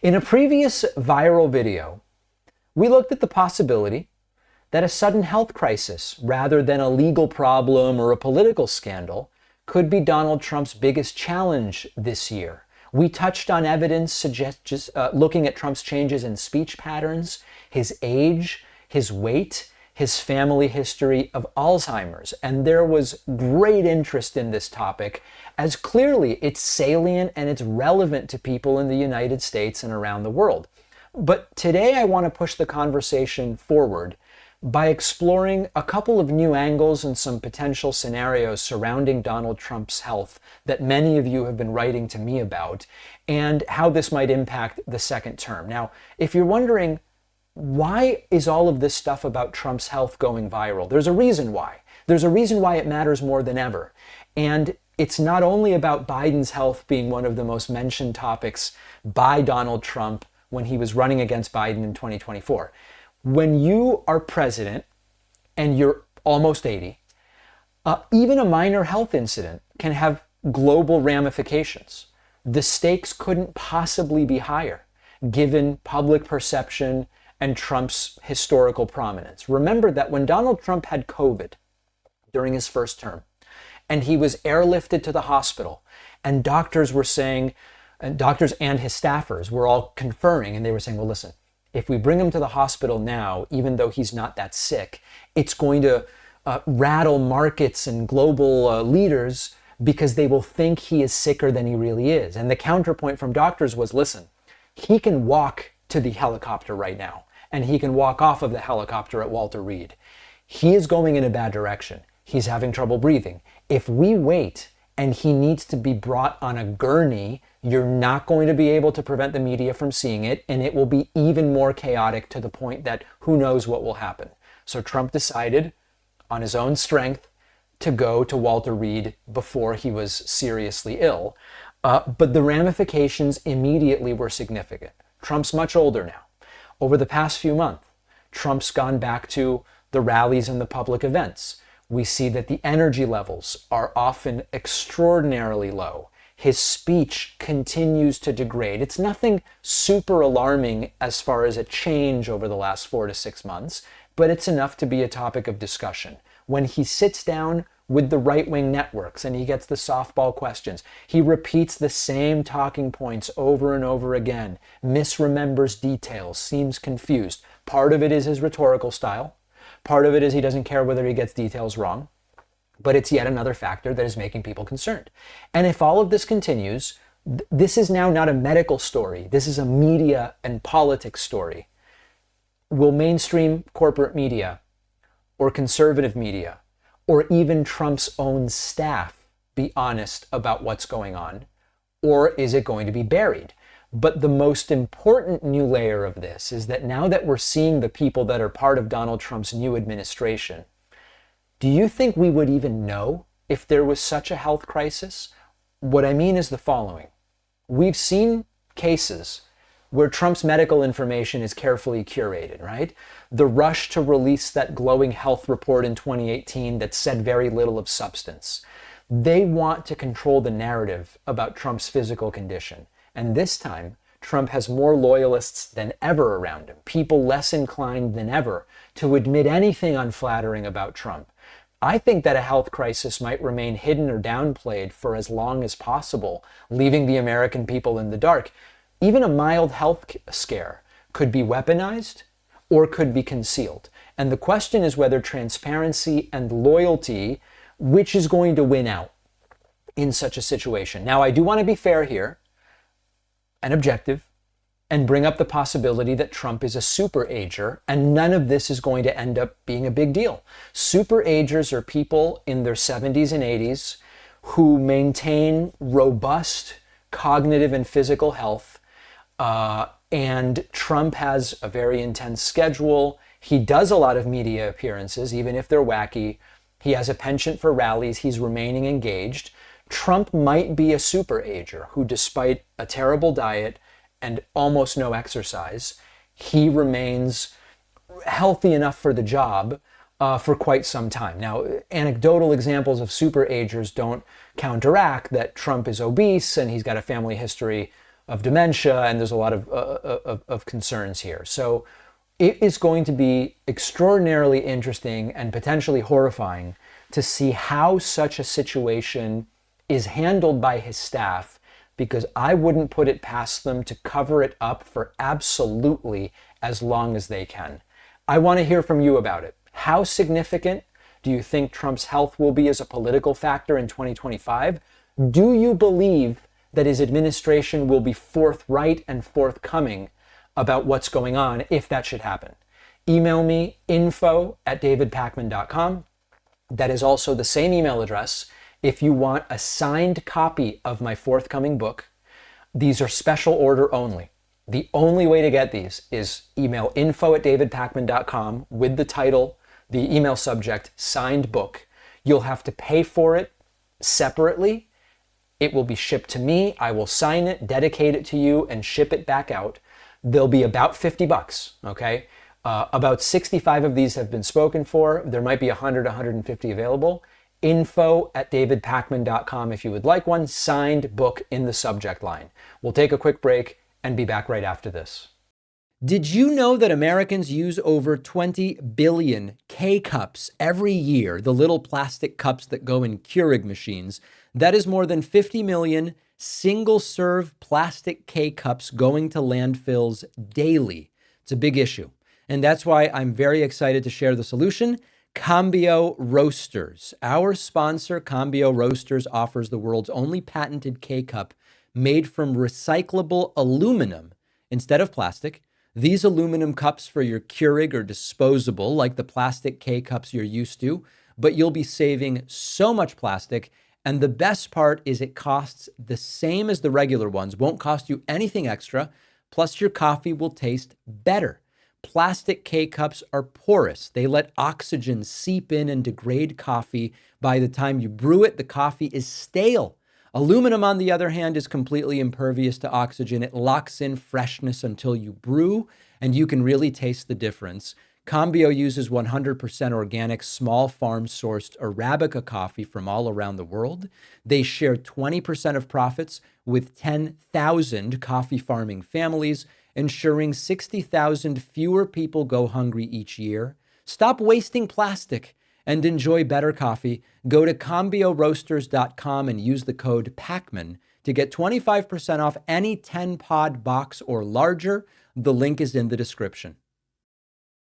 In a previous viral video, we looked at the possibility that a sudden health crisis, rather than a legal problem or a political scandal, could be Donald Trump's biggest challenge this year. We touched on evidence looking at Trump's changes in speech patterns, his age, his weight, his family history of Alzheimer's. And there was great interest in this topic, as clearly it's salient and it's relevant to people in the United States and around the world. But today I want to push the conversation forward by exploring a couple of new angles and some potential scenarios surrounding Donald Trump's health that many of you have been writing to me about, and how this might impact the second term. Now, if you're wondering, why is all of this stuff about Trump's health going viral? There's a reason why. There's a reason why it matters more than ever. And it's not only about Biden's health being one of the most mentioned topics by Donald Trump when he was running against Biden in 2024. When you are president and you're almost 80, even a minor health incident can have global ramifications. The stakes couldn't possibly be higher, given public perception and Trump's historical prominence. Remember that when Donald Trump had COVID during his first term, and he was airlifted to the hospital, and doctors were saying, and doctors and his staffers were all conferring, and they were saying, well, listen, if we bring him to the hospital now, even though he's not that sick, it's going to rattle markets and global leaders because they will think he is sicker than he really is. And the counterpoint from doctors was, listen, he can walk to the helicopter right now, and he can walk off of the helicopter at Walter Reed. He is going in a bad direction. He's having trouble breathing. If we wait and he needs to be brought on a gurney, you're not going to be able to prevent the media from seeing it, and it will be even more chaotic to the point that who knows what will happen. So Trump decided on his own strength to go to Walter Reed before he was seriously ill. But the ramifications immediately were significant. Trump's much older now. Over the past few months, Trump's gone back to the rallies and the public events. We see that the energy levels are often extraordinarily low. His speech continues to degrade. It's nothing super alarming as far as a change over the last 4 to 6 months, but it's enough to be a topic of discussion. When he sits down with the right-wing networks and he gets the softball questions, he repeats the same talking points over and over again, misremembers details, seems confused. Part of it is his rhetorical style. Part of it is he doesn't care whether he gets details wrong. But it's yet another factor that is making people concerned. And if all of this continues, this is now not a medical story. This is a media and politics story. Will mainstream corporate media or conservative media or even Trump's own staff be honest about what's going on? Or is it going to be buried? But the most important new layer of this is that now that we're seeing the people that are part of Donald Trump's new administration, do you think we would even know if there was such a health crisis? What I mean is the following. We've seen cases where Trump's medical information is carefully curated, right? The rush to release that glowing health report in 2018 that said very little of substance. They want to control the narrative about Trump's physical condition. And this time, Trump has more loyalists than ever around him, people less inclined than ever to admit anything unflattering about Trump. I think that a health crisis might remain hidden or downplayed for as long as possible, leaving the American people in the dark. Even a mild health scare could be weaponized or could be concealed. And the question is whether transparency and loyalty, which is going to win out in such a situation. Now, I do want to be fair here and objective and bring up the possibility that Trump is a superager, and none of this is going to end up being a big deal. Superagers are people in their 70s and 80s who maintain robust cognitive and physical health, and Trump has a very intense schedule. He does a lot of media appearances, even if they're wacky. He has a penchant for rallies. He's remaining engaged. Trump might be a superager who, despite a terrible diet and almost no exercise, he remains healthy enough for the job for quite some time. Now, anecdotal examples of superagers don't counteract that Trump is obese and he's got a family history of dementia, and there's a lot of concerns here. So it is going to be extraordinarily interesting and potentially horrifying to see how such a situation is handled by his staff, because I wouldn't put it past them to cover it up for absolutely as long as they can. I want to hear from you about it. How significant do you think Trump's health will be as a political factor in 2025? Do you believe that his administration will be forthright and forthcoming about what's going on if that should happen? Email me, info@davidpakman.com. That is also the same email address if you want a signed copy of my forthcoming book. These are special order only. The only way to get these is email info@davidpakman.com with the title, the email subject, signed book. You'll have to pay for it separately. It will be shipped to me. I will sign it, dedicate it to you, and ship it back out. They'll be about $50, okay? About 65 of these have been spoken for. There might be 100, 150 available. info@davidpakman.com if you would like one, signed book in the subject line. We'll take a quick break and be back right after this. Did you know that Americans use over 20 billion K-cups every year, the little plastic cups that go in Keurig machines? That is more than 50 million single-serve plastic K-cups going to landfills daily. It's a big issue. And that's why I'm very excited to share the solution. Cambio Roasters. Our sponsor, Cambio Roasters, offers the world's only patented K-cup made from recyclable aluminum instead of plastic. These aluminum cups for your Keurig are disposable, like the plastic K-cups you're used to, but you'll be saving so much plastic. And the best part is it costs the same as the regular ones, won't cost you anything extra, plus your coffee will taste better. Plastic K-cups are porous. They let oxygen seep in and degrade coffee. By the time you brew it, the coffee is stale. Aluminum, on the other hand, is completely impervious to oxygen. It locks in freshness until you brew, and you can really taste the difference. Cambio uses 100% organic, small farm-sourced Arabica coffee from all around the world. They share 20% of profits with 10,000 coffee farming families, ensuring 60,000 fewer people go hungry each year. Stop wasting plastic and enjoy better coffee. Go to cambioroasters.com and use the code PAKMAN to get 25% off any 10-pod box or larger. The link is in the description.